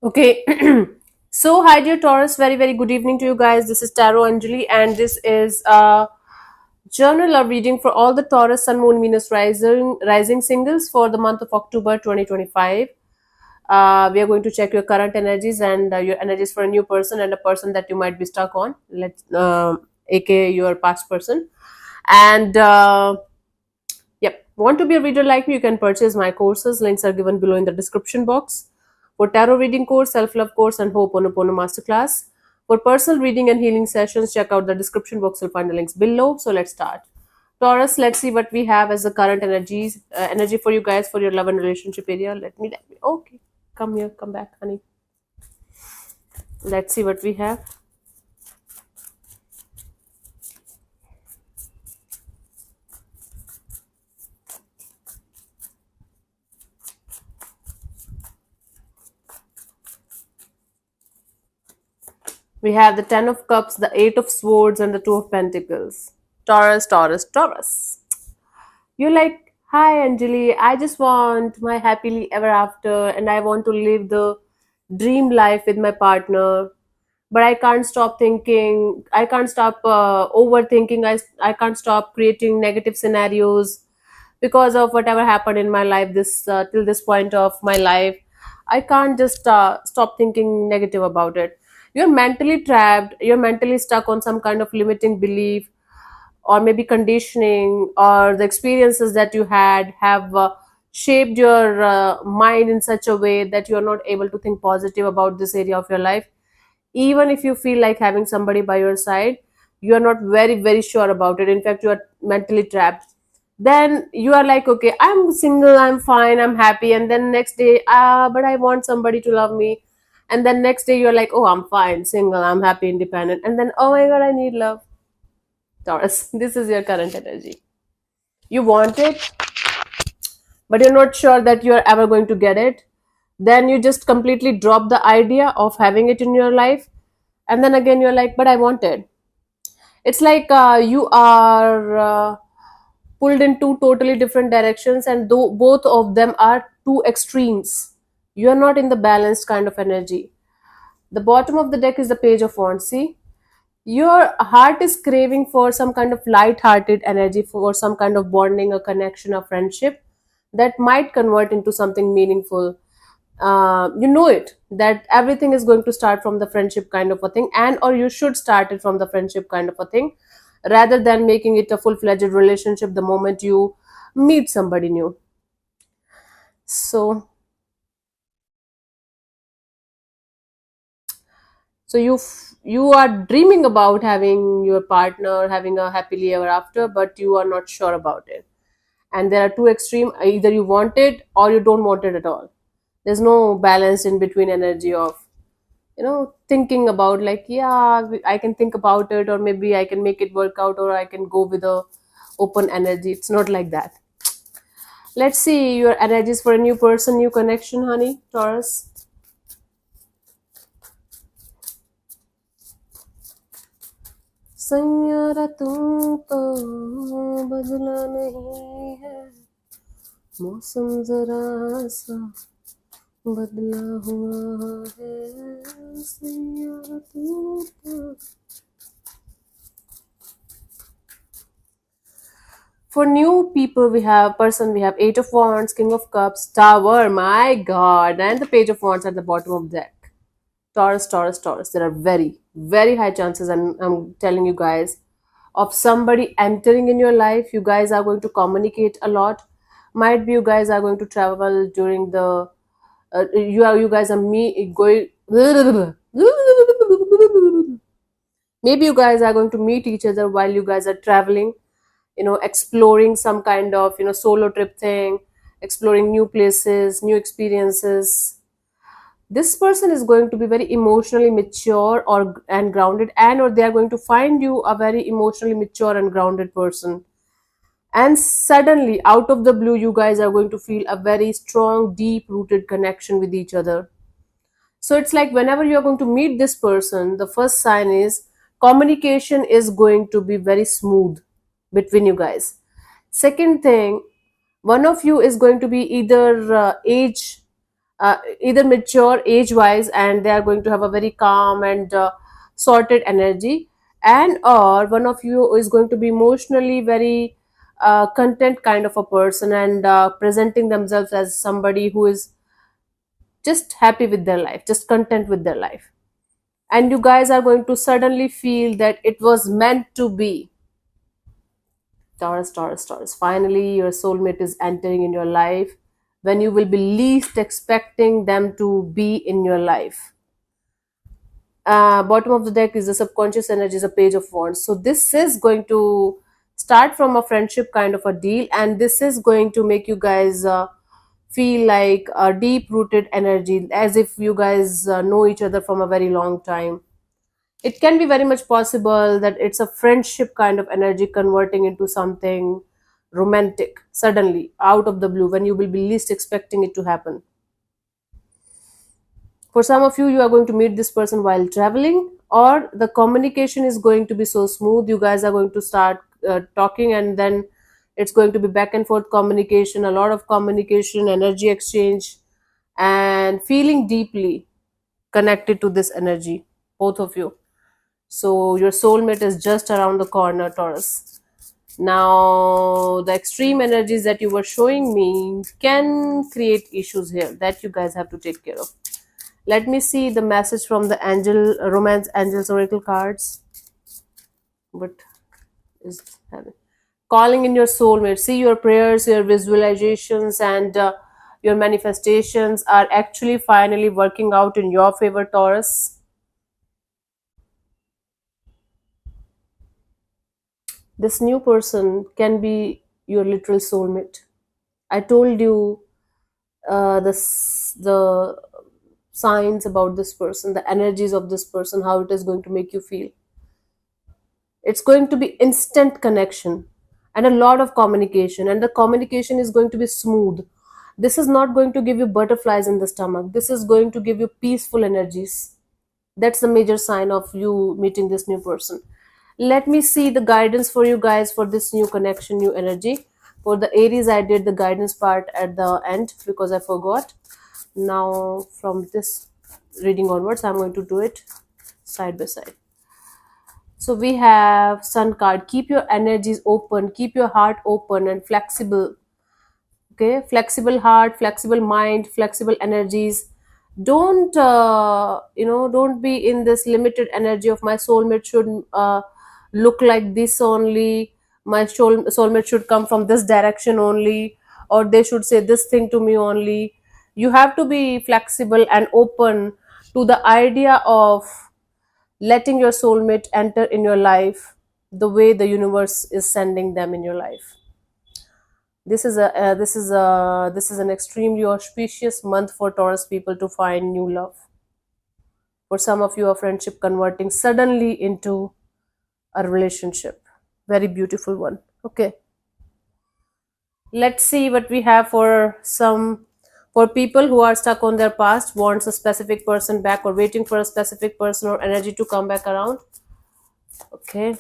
Okay. So, hi, dear Taurus. Very, very good evening to you guys. This is Tarot Anjali, and this is a journal of reading for all the Taurus, Sun, Moon, Venus, rising singles for the month of October 2025. We are going to check your current energies and your energies for a new person and a person that you might be stuck on. Aka your past person. And Yep. Want to be a reader like me? You can purchase my courses. Links are given below in the description box. For tarot reading course, self-love course, and Ho'oponopono masterclass. For personal reading and healing sessions, check out the description box. You'll find the links below. So let's start. Taurus, let's see what we have as the current energy for you guys for your love and relationship area. Let me. Okay, come here, come back, honey. Let's see what we have. We have the Ten of Cups, the Eight of Swords, and the Two of Pentacles. Taurus, Taurus, Taurus. You're like, hi Anjali, I just want my happily ever after and I want to live the dream life with my partner. But I can't stop thinking, I can't stop overthinking, I can't stop creating negative scenarios because of whatever happened in my life this till this point of my life. I can't just stop thinking negative about it. You're mentally trapped, you're mentally stuck on some kind of limiting belief or maybe conditioning or the experiences that you had have shaped your mind in such a way that you're not able to think positive about this area of your life. Even if you feel like having somebody by your side, you are not very very sure about it. In fact, you are mentally trapped. Then you are like, okay, I'm single, I'm fine, I'm happy, and then next day, but I want somebody to love me. And then next day you're like, oh, I'm fine, single, I'm happy, independent, and then, oh my god, I need love. Taurus, this is your current energy. You want it, but you're not sure that you're ever going to get it. Then you just completely drop the idea of having it in your life. And then again, you're like, but I want it. It's like you are pulled in two totally different directions, and though both of them are two extremes, you're not in the balanced kind of energy. The bottom of the deck is the Page of Wands. See, your heart is craving for some kind of light-hearted energy, for some kind of bonding, a connection, a friendship that might convert into something meaningful. You know it that everything is going to start from the friendship kind of a thing, and or you should start it from the friendship kind of a thing rather than making it a full-fledged relationship the moment you meet somebody new. So you are dreaming about having your partner, having a happily ever after, but you are not sure about it. And there are two extreme: either you want it or you don't want it at all. There's no balance in between energy of thinking about, like, yeah, I can think about it, or maybe I can make it work out, or I can go with a open energy. It's not like that. Let's see your energies for a new person, new connection, honey, Taurus. Saiyaara तू तो बदला नहीं है, मौसम जरा सा बदला हुआ है, सैयारा तू तो. For new people, we have Eight of Wands, King of Cups, Tower, my God, and the Page of Wands at the bottom of the deck. Taurus, Taurus, Taurus. There are very, very high chances, I'm telling you guys, of somebody entering in your life. You guys are going to communicate a lot. Might be you guys are going to travel during the. You guys are me going. Maybe you guys are going to meet each other while you guys are traveling, exploring some kind of solo trip thing, exploring new places, new experiences. This person is going to be very emotionally mature or and grounded, and or they are going to find you a very emotionally mature and grounded person. And suddenly, out of the blue, you guys are going to feel a very strong, deep rooted connection with each other. So it's like whenever you're going to meet this person, the first sign is communication is going to be very smooth between you guys. Second thing, one of you is going to be either age either mature age wise, and they are going to have a very calm and sorted energy, and or one of you is going to be emotionally very content kind of a person, and presenting themselves as somebody who is just happy with their life, just content with their life. And you guys are going to suddenly feel that it was meant to be. Taurus, Taurus, Taurus. Finally, your soulmate is entering in your life when you will be least expecting them to be in your life. Bottom of the deck is the subconscious energy, is a page of wands. So this is going to start from a friendship kind of a deal, and this is going to make you guys feel like a deep rooted energy, as if you guys know each other from a very long time. It can be very much possible that it's a friendship kind of energy converting into something romantic suddenly out of the blue when you will be least expecting it to happen. For some of you, you are going to meet this person while traveling, or the communication is going to be so smooth. You guys are going to start talking, and then it's going to be back and forth communication, a lot of communication, energy exchange, and feeling deeply connected to this energy, both of you. So your soulmate is just around the corner, Taurus. Now, the extreme energies that you were showing me can create issues here that you guys have to take care of. Let me see the message from the angel, romance angels oracle cards. What is happening? Calling in your soulmate. See, your prayers, your visualizations, and your manifestations are actually finally working out in your favor, Taurus. This new person can be your literal soulmate. I told you the signs about this person, the energies of this person, how it is going to make you feel. It's going to be instant connection and a lot of communication, and the communication is going to be smooth. This is not going to give you butterflies in the stomach. This is going to give you peaceful energies. That's the major sign of you meeting this new person. Let me see the guidance for you guys for this new connection, new energy. For the Aries, I did the guidance part at the end because I forgot. Now from this reading onwards, I'm going to do it side by side. So we have Sun card. Keep your energies open, keep your heart open and flexible. Okay, flexible heart, flexible mind, flexible energies. Don't don't be in this limited energy of my soulmate should look like this only. My soulmate should come from this direction only, or they should say this thing to me only. You have to be flexible and open to the idea of letting your soulmate enter in your life the way the universe is sending them in your life. This is an extremely auspicious month for Taurus people to find new love. For some of you, a friendship converting suddenly into a relationship, very beautiful one. Okay, let's see what we have for some, for people who are stuck on their past, wants a specific person back, or waiting for a specific person or energy to come back around. Okay,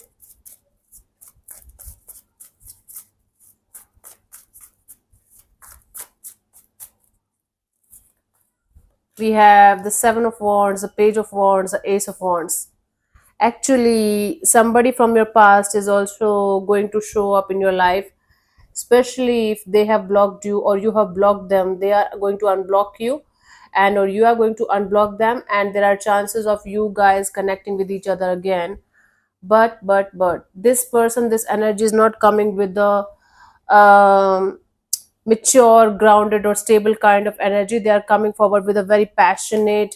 we have the Seven of Wands, the Page of Wands, the Ace of Wands. Actually, somebody from your past is also going to show up in your life, especially if they have blocked you or you have blocked them. They are going to unblock you, and or you are going to unblock them, and there are chances of you guys connecting with each other again. But this person, this energy is not coming with the um, mature, grounded, or stable kind of energy. They are coming forward with a very passionate,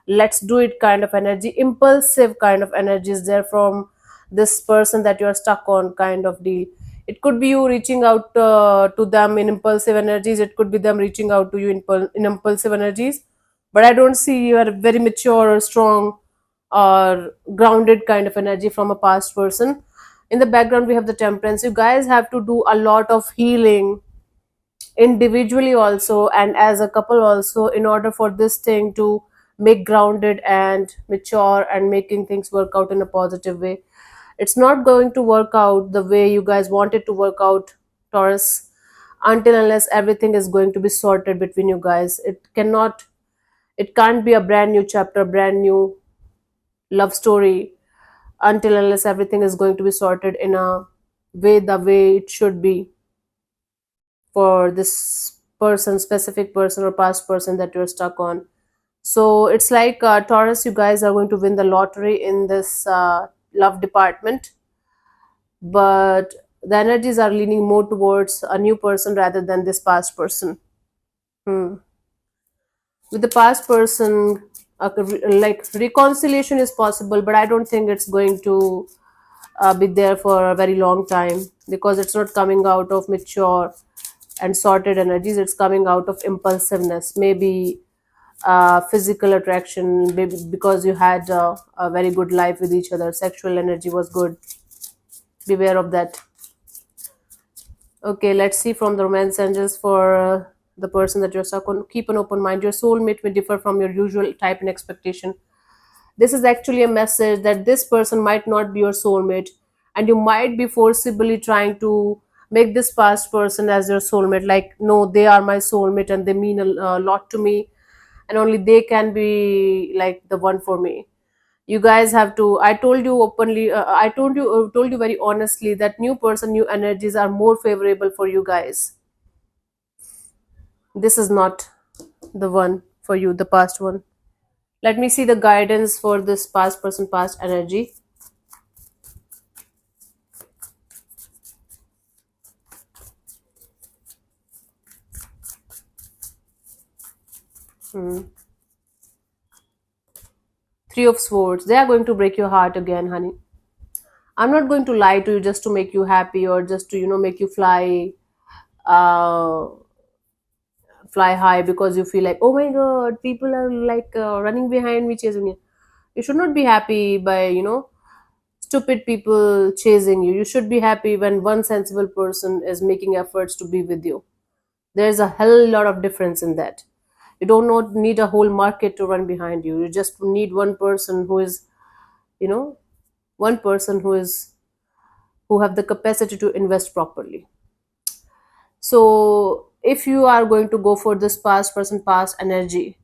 let's do it kind of energy, impulsive kind of energy is there from this person that you're stuck on kind of deal. It could be you reaching out to them in impulsive energies, it could be them reaching out to you in impulsive energies, but I don't see you are very mature or strong or grounded kind of energy from a past person. In the background we have the Temperance. You guys have to do a lot of healing individually also and as a couple also, in order for this thing to make grounded and mature and making things work out in a positive way. It's not going to work out the way you guys want it to work out, Taurus, until unless everything is going to be sorted between you guys. It can't be a brand new chapter, brand new love story, until unless everything is going to be sorted in a way, the way it should be, for this person, specific person or past person that you're stuck on. So it's like, Taurus, you guys are going to win the lottery in this love department, but the energies are leaning more towards a new person rather than this past person. Hmm. With the past person, like reconciliation is possible, but I don't think it's going to be there for a very long time, because it's not coming out of mature and sorted energies. It's coming out of impulsiveness, maybe physical attraction, maybe because you had a very good life with each other, sexual energy was good. Beware of that. Okay, let's see from the romance angels for the person that you're stuck on. Keep an open mind. Your soulmate may differ from your usual type and expectation. This is actually a message that this person might not be your soulmate, and you might be forcibly trying to make this past person as your soulmate. Like, no, they are my soulmate and they mean a lot to me, and only they can be like the one for me. You guys have to, I told you openly, told you very honestly that new person, new energies are more favorable for you guys. This is not the one for you, the past one. Let me see the guidance for this past person, past energy. Hmm. Three of swords. They are going to break your heart again, honey. I'm not going to lie to you just to make you happy, or just to, make you uh, fly high, because you feel like, oh my god, people are like running behind me, chasing me. You should not be happy by, stupid people chasing you. You should be happy when one sensible person is making efforts to be with you. There's a hell lot of difference in that. You don't not need a whole market to run behind you. You just need one person who is, you know one person who have the capacity to invest properly. So if you are going to go for this past person, past energy,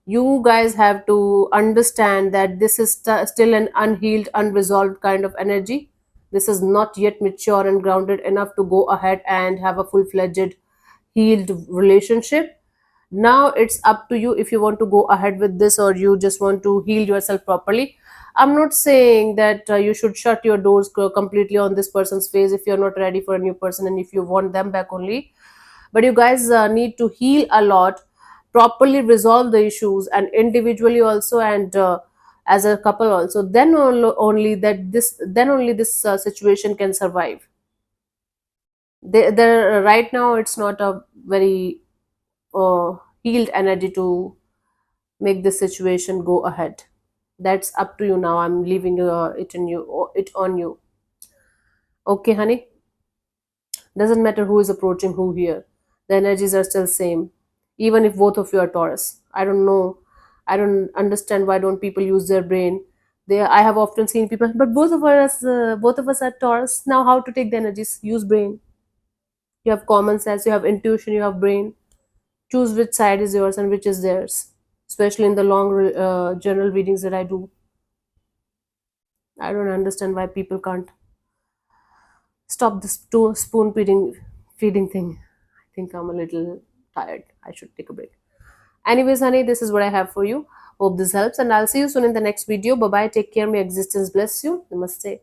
you guys have to understand that this is still an unhealed, unresolved kind of energy. This is not yet mature and grounded enough to go ahead and have a full-fledged healed relationship. Now it's up to you if you want to go ahead with this, or you just want to heal yourself properly. I'm not saying that you should shut your doors completely on this person's face if you're not ready for a new person and if you want them back only. But you guys need to heal a lot, properly resolve the issues, and individually also, and as a couple also. Then only this situation can survive. Right now it's not a very healed energy to make this situation go ahead. That's up to you now. I'm leaving it on you. Okay, honey. Doesn't matter who is approaching who here. The energies are still same, even if both of you are Taurus. I don't know. I don't understand why don't people use their brain. I have often seen people, but both of us are Taurus. Now, how to take the energies? Use brain. You have common sense. You have intuition. You have brain. Choose which side is yours and which is theirs. Especially in the long general readings that I do, I don't understand why people can't stop this spoon feeding thing. I think I'm a little tired. I should take a break. Anyways, honey, this is what I have for you. Hope this helps, and I'll see you soon in the next video. Bye bye. Take care. May existence bless you. Namaste.